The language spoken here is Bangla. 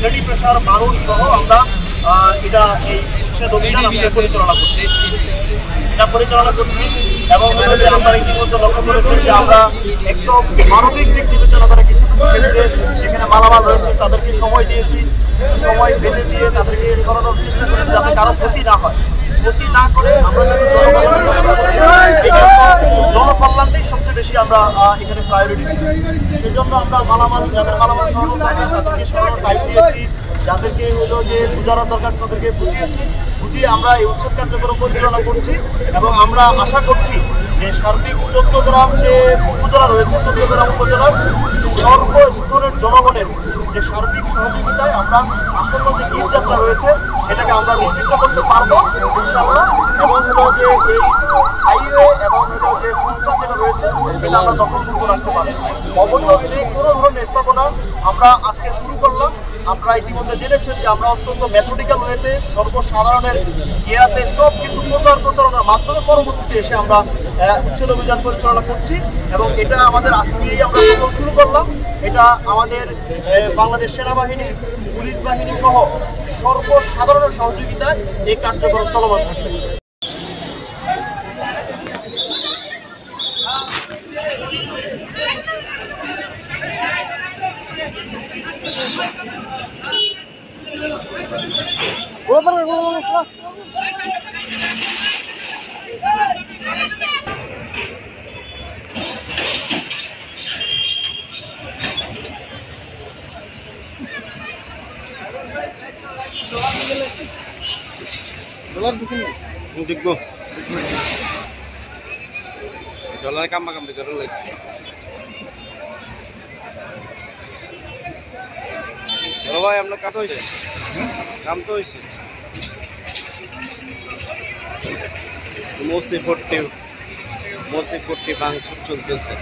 শ্রেণী পেশার মানুষ সহ আমরা এটা এই উচ্ছেদ অভিযান পরিচালনা করছি এবং আমরা ইতিমধ্যে লক্ষ্য করেছি যে আমরা একদম মানবিক দিক বিবেচনা করে কিছু কিছু ক্ষেত্রে এখানে মালামাল রয়েছে তাদেরকে সময় দিয়েছি, কিছু সময় বেঁধে দিয়ে তাদেরকে সরানোর চেষ্টা করেছি যাতে কারো ক্ষতি না হয়। ক্ষতি না করে আমরা যদি জনকল্যাণটাই সবচেয়ে বেশি আমরা এখানে প্রায়োরিটি দিচ্ছি। সেজন্য আমরা যাদের মালামাল সরানোর দরকার তাদেরকে সরানোর টাইম দিয়েছি, যাদেরকে হলো যে বুঝানোর দরকার তাদেরকে বুঝিয়ে আমরা এই উচ্ছেদ কার্যক্রম পরিচালনা করছি এবং আমরা আশা করছি যে সার্বিক 14 গ্রাম যে উপজেলা রয়েছে 14 গ্রাম উপজেলার সর্বস্তরের জনগণের যে সার্বিক সহযোগিতায় আমরা আসন্ন যে ঈদযাত্রা রয়েছে সেটাকে আমরা নির্বিঘ্ন করতে পারবো ইনশাআল্লাহ। এবং হলো যে এই হাইওয়ে এবং হলো যে ফুটপাথ যেটা রয়েছে সেটা আমরা দখলমুক্ত রাখতে পারবো। অবৈধ যে কোনো ধরনের স্থাপনা আমরা আজকে শুরু করলাম। আপনারা ইতিমধ্যে জেনেছেন যে আমরা অত্যন্ত মেথডিক্যাল ওয়েতে সর্বসাধারণের জ্ঞাতে সব কিছু প্রচারণার মাধ্যমে পরবর্তীতে এসে আমরা উচ্ছেদ অভিযান পরিচালনা করছি এবং এটা আমাদের আজকেই আমরা শুরু করলাম। এটা আমাদের বাংলাদেশ সেনাবাহিনী, পুলিশ বাহিনী সহ সর্বসাধারণের সহযোগিতায় এই কার্যক্রম চলমান থাকবে। দেখবো ডলার কাম করে লাগছে ভাই আপনার কাজ হয়েছে কাম তো হয়েছে মোস্ট ইফোর্টিভ ভাঙচুর চলতেছে।